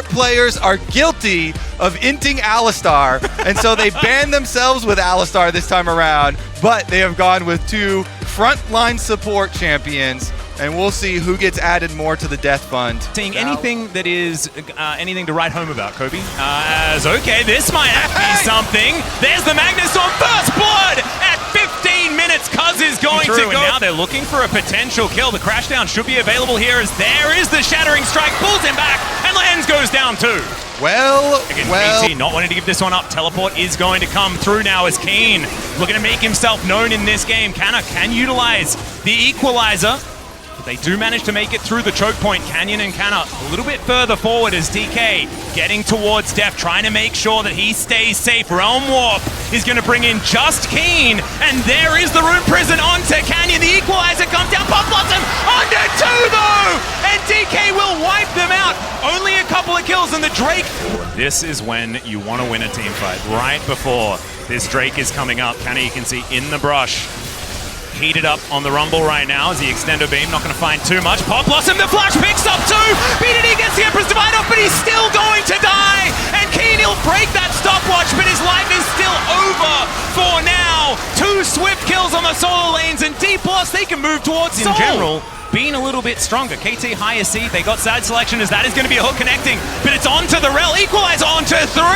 Esport players are guilty of inting Alistar, and so they banned themselves with Alistar this time around, but they have gone with 2 frontline support champions, and we'll see who gets added more to the death fund. Seeing anything that is anything to write home about, Kobe? Okay, this might have to be something. There's the Magnus on first blood at 15 minutes. Cuz is going to go. And now they're looking for a potential kill. The crashdown should be available here as there is the Shattering Strike, pulls him back, and Lens goes down too. Again, KT not wanting to give this one up. Teleport is going to come through now as Keen looking to make himself known in this game. Canna can utilize the equalizer. But they do manage to make it through the choke point. Canyon and Canna a little bit further forward as DK getting towards Def, trying to make sure that he stays safe. Realm Warp is going to bring in just Keen, and there is the Rune Prison onto Canyon. The equalizer comes down, Pop Blossom under 2 though, and DK will wipe them out. Only a couple of kills, and the Drake. This is when you want to win a team fight. Right before this Drake is coming up, Canna you can see in the brush. Heated up on the Rumble right now as the Extendo Beam, not going to find too much. Pop Blossom, the flash picks up 2! BDD gets the Empress Divide off, but he's still going to die! And Keen, he'll break that stopwatch, but his life is still over for now! 2 swift kills on the solo lanes, and Dplus, they can move towards in general. Being a little bit stronger. KT higher seed, they got side selection as that is going to be a hook connecting, but it's onto the Rel, equalize onto 3!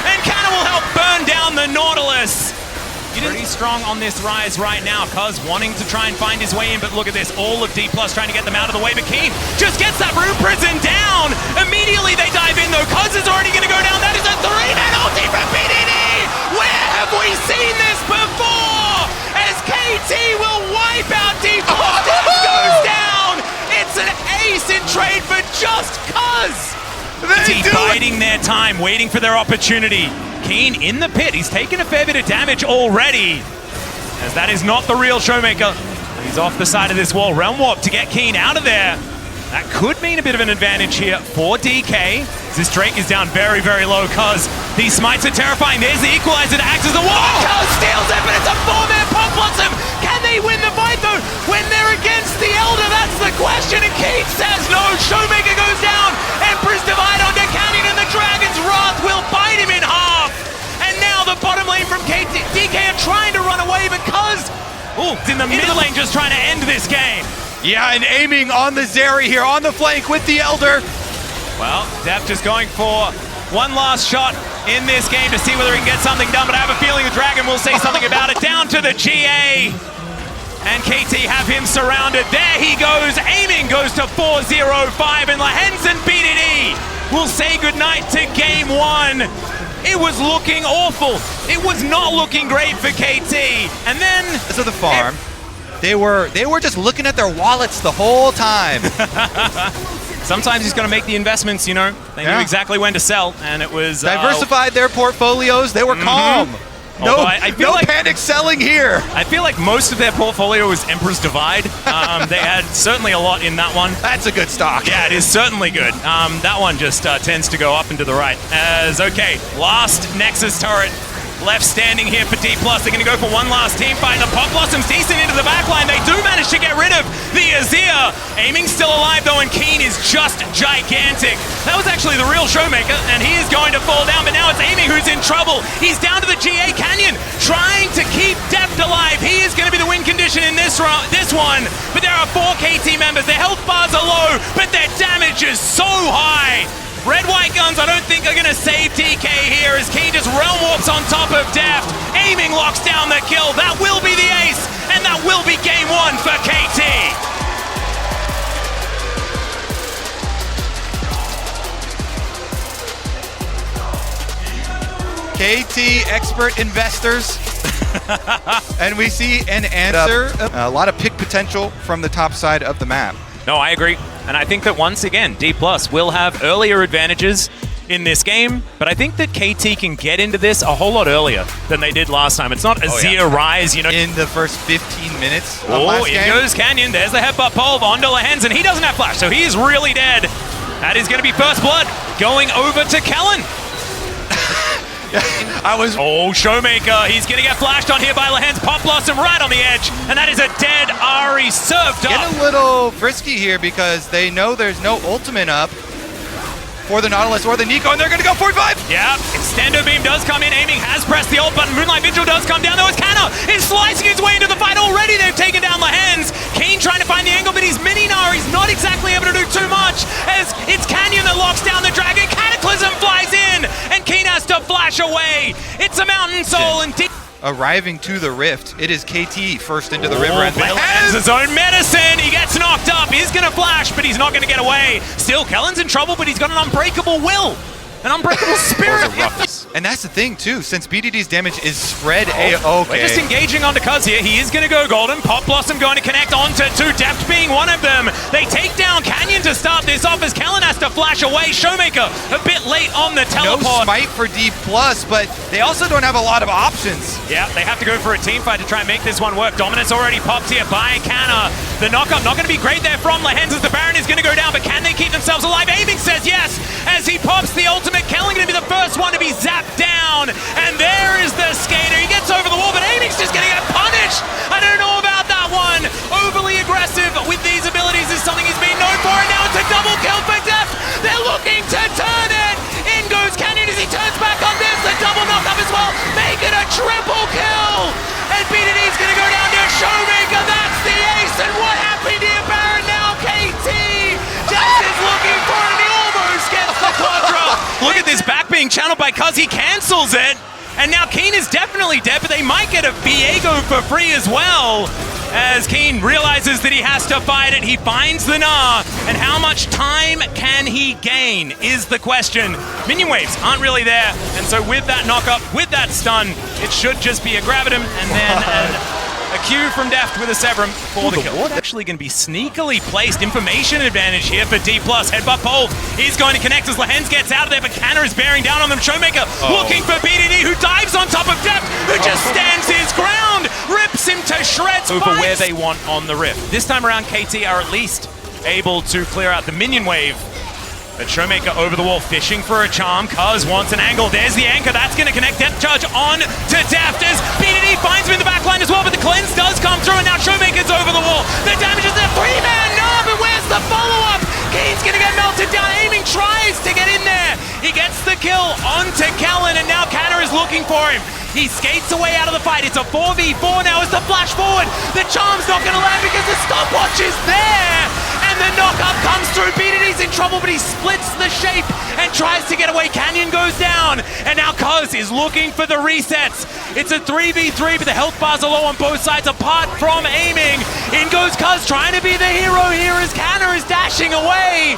And Canna will help burn down the Nautilus! Pretty strong on this rise right now. Cuz wanting to try and find his way in, but look at this. All of Dplus trying to get them out of the way, but Keen just gets that Rune Prison down. Immediately they dive in though. Cuz is already going to go down. That is a 3-man ulti from BDD! Where have we seen this before? As KT will wipe out Dplus. Def goes down. It's an ace in trade for just Cuz. Biding their time, waiting for their opportunity. Keen in the pit. He's taken a fair bit of damage already, as that is not the real Showmaker. He's off the side of this wall. Realm Warp to get Keen out of there. That could mean a bit of an advantage here for DK. This Drake is down very, very low. Cuz these smites are terrifying. There's the equalizer that acts as a wall. Cuz steals it, but it's a 4-man Pop Blossom. Can they win the fight though when they're against the Elder? That's the question, and Keen says no. Showmaker goes down. Empress Divide onto Canyon, and the Dragon's Wrath will bite him in half. And now the bottom lane from DK are trying to run away, because it's in the middle lane just trying to end this game. Yeah, and aiming on the Zeri here on the flank with the Elder. Well, Def just going for one last shot in this game to see whether he can get something done, but I have a feeling the Dragon will say something about it. Down to the GA. And KT have him surrounded. There he goes. Aiming goes to 4-0-5, and Lahens and BDD will say goodnight to game 1. It was looking awful. It was not looking great for KT. And then to the farm, they were just looking at their wallets the whole time. Sometimes he's going to make the investments, you know. They knew exactly when to sell, and it was diversified their portfolios. They were calm. No, I feel like panic selling here. I feel like most of their portfolio was Emperor's Divide. They had certainly a lot in that one. That's a good stock. Yeah, it is certainly good. That one just tends to go up and to the right. Last Nexus turret left standing here for Dplus. They're going to go for one last team fight. The Pop Blossom's decent into the backline. They do manage to get rid of the Azir. Aiming still alive though, and Keen is just gigantic. That was actually the real Showmaker, and he is going to fall down, but now it's Aiming who's in trouble. He's down to the GA. Canyon trying to keep Deft alive. He is going to be the win condition in this one, but there are 4 KT members. Their health bars are low, but their damage is so high. Red-white guns, I don't think are going to save DK here as Keen just Realm Warps on top of Deft. Aiming locks down the kill. That will be the ace, and that will be game 1 for KT. KT expert investors. And we see an answer. A lot of pick potential from the top side of the map. No, I agree. And I think that once again, Dplus will have earlier advantages in this game, but I think that KT can get into this a whole lot earlier than they did last time. It's not Azir Rise, you know. In the first 15 minutes of last game. In goes Canyon. There's the headbutt pole onto Lahens, and he doesn't have flash, so he is really dead. That is going to be first blood going over to Kellen. Showmaker, he's gonna get flashed on here by Lahens. Pop Blossom right on the edge, and that is a dead Ari served up. Get a little frisky here because they know there's no ultimate up. for the Nautilus or the Nico, and they're gonna go 45. Yeah, Extendo Beam does come in. Aiming has pressed the ult button. Moonlight Vigil does come down, though. As Canna is slicing his way into the fight already. They've taken down Lehens. Keen trying to find the angle, but he's mini-Gnar. He's not exactly able to do too much, as it's Canyon that locks down the dragon. Cataclysm flies in, and Keen has to flash away. It's a Mountain Soul, and arriving to the Rift, it is KT first into the river, and has his own medicine. He gets knocked up. He's gonna flash, but he's not gonna get away. Still, Kellen's in trouble, but he's got an unbreakable will, an unbreakable spirit. And that's the thing too, since BDD's damage is spread A-OK. We're just engaging onto Cuz here. He is going to go golden. Pop Blossom going to connect onto 2, Deft being one of them. They take down Canyon to start this off as Kellen has to flash away. Showmaker a bit late on the teleport. No smite for Dplus, but they also don't have a lot of options. Yeah, they have to go for a team fight to try and make this one work. Dominance already popped here by Canna. The knockup not going to be great there from Lehens as the Baron is going to go down, but can they keep themselves alive? Aiming says yes as he pops the ultimate. Kellen going to be the first one to be zapped down, and there is the skater. He gets over the wall, but Aiming's just going to get punished. I don't know about that one. Overly aggressive with these abilities is something he's been known for, and now it's a double kill for Deft. They're looking to turn it. In goes Canyon as he turns back on this. The double knockup as well. Make it a triple kill. And BDD's going to go down to Showmaker. That's the ace. And what happened here, Baron? Now KT. Deft is looking for it, and he almost gets the quadra. Look at this back being channeled by Cuz. He cancels it. And now Keen is definitely dead, but they might get a Viego for free as well. As Keen realizes that he has to fight it, he finds the Gnar, and how much time can he gain is the question. Minion waves aren't really there, and so with that knockup, with that stun, it should just be a Gravitum, and then a Q from Deft with a Severum for the kill. Actually going to be sneakily placed. Information advantage here for Dplus. Headbutt pole is going to connect as Lehens gets out of there, but Canna is bearing down on them. Showmaker looking for BDD, who dives on top of Deft, who just stands his ground, rips him to shreds. Over where they want on the Rift. This time around, KT are at least able to clear out the minion wave. But Showmaker over the wall, fishing for a charm. Cuz wants an angle. There's the anchor. That's going to connect Depth Charge on to Deft as BDD finds him in the back line as well. But the cleanse does come through, and now Showmaker's over the wall. The damage is a 3-man. No, but where's the follow-up? Keen's going to get melted down. Aiming tries to get in there. He gets the kill onto Kellen, and now Canna is looking for him. He skates away out of the fight. It's a 4v4 now as the flash forward. The charm's not going to land because the stopwatch is there. And the knockup comes through. BDD's in trouble, but he splits the shape and tries to get away. Canyon goes down. And now Cuz is looking for the resets. It's a 3v3, but the health bars are low on both sides apart from Aiming. In goes Cuz, trying to be the hero here as Canna is dashing away.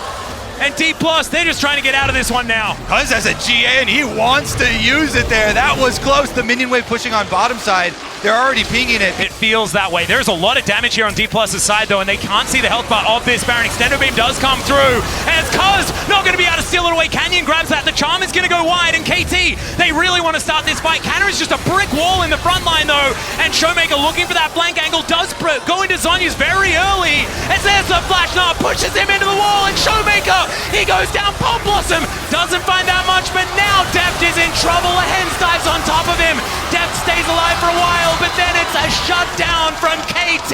And Dplus, they're just trying to get out of this one now. Cuz has a GA and he wants to use it there. That was close. The minion wave pushing on bottom side. They're already pinging it. It feels that way. There's a lot of damage here on Dplus's side though, and they can't see the health bar of this Baron. Extendo Beam does come through. As Cuz not going to be able to steal it away. Canyon grabs that. The charm is going to go wide, and KT, they really want to start this fight. Canna is just a brick wall in the front line though, and Showmaker looking for that flank angle does go into Zonya's very early. As there's the flash now, pushes him into the wall, and Showmaker, he goes down. Pop Blossom doesn't find that much, but now Deft is in trouble. Lehens dives on top of him. Deft stays alive for a while, but then it's a shutdown from KT.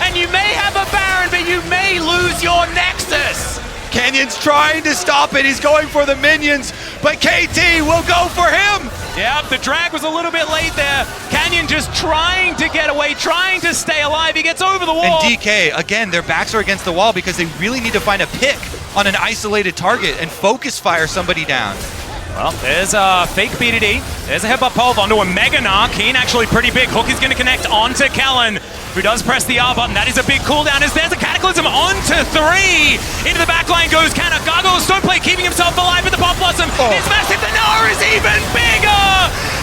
And you may have a Baron, but you may lose your Nexus. Canyon's trying to stop it. He's going for the minions, but KT will go for him. Yeah, the drag was a little bit late there. Canyon just trying to get away, trying to stay alive. He gets over the wall. And DK, again, their backs are against the wall because they really need to find a pick on an isolated target and focus fire somebody down. Well, there's a fake BDD. There's a headbutt pole onto a Mega Gnar. Keen actually pretty big. Hook is going to connect onto Kellen, who does press the R button. That is a big cooldown as there's a Cataclysm onto 3. Into the back line goes Canna. Gargoyle Stoneplate keeping himself alive with the Pop Blossom. It's massive. The Gnar is even bigger.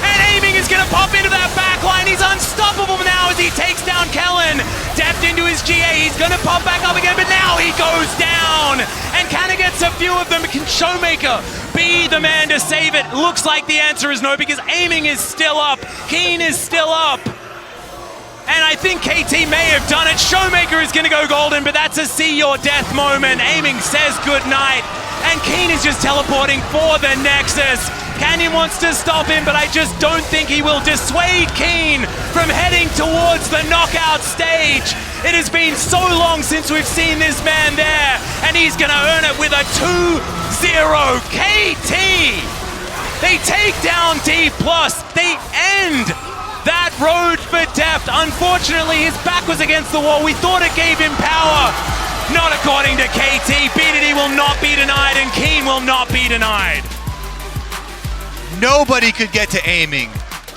And Aiming is going to pop into that back line. He's unstoppable now as he takes down Kellen. Deft into his GA. He's going to pop back up again, but now he goes down. And Canna gets a few of them. Can Showmaker be the man to save it? Looks like the answer is no, because Aiming is still up. Keen is still up. And I think KT may have done it. Showmaker is going to go golden, but that's a see your death moment. Aiming says goodnight, and Keen is just teleporting for the Nexus. Canyon wants to stop him, but I just don't think he will dissuade Keen from heading towards the knockout stage. It has been so long since we've seen this man there, and he's going to earn it with a 2-0 KT. They take down Dplus. They end that road for Deft. Unfortunately, his back was against the wall. We thought it gave him power. Not according to KT. BDD will not be denied, and Keen will not be denied. Nobody could get to aiming.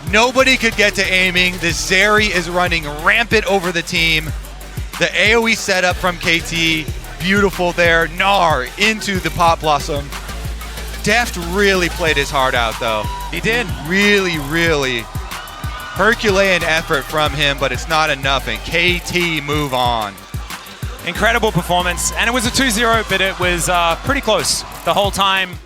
Nobody could get to aiming. The Zeri is running rampant over the team. The AoE setup from KT, beautiful there. Gnar into the Pot Blossom. Deft really played his heart out though. He did. Really, really Herculean effort from him, but it's not enough, and KT move on. Incredible performance, and it was a 2-0, but it was pretty close the whole time.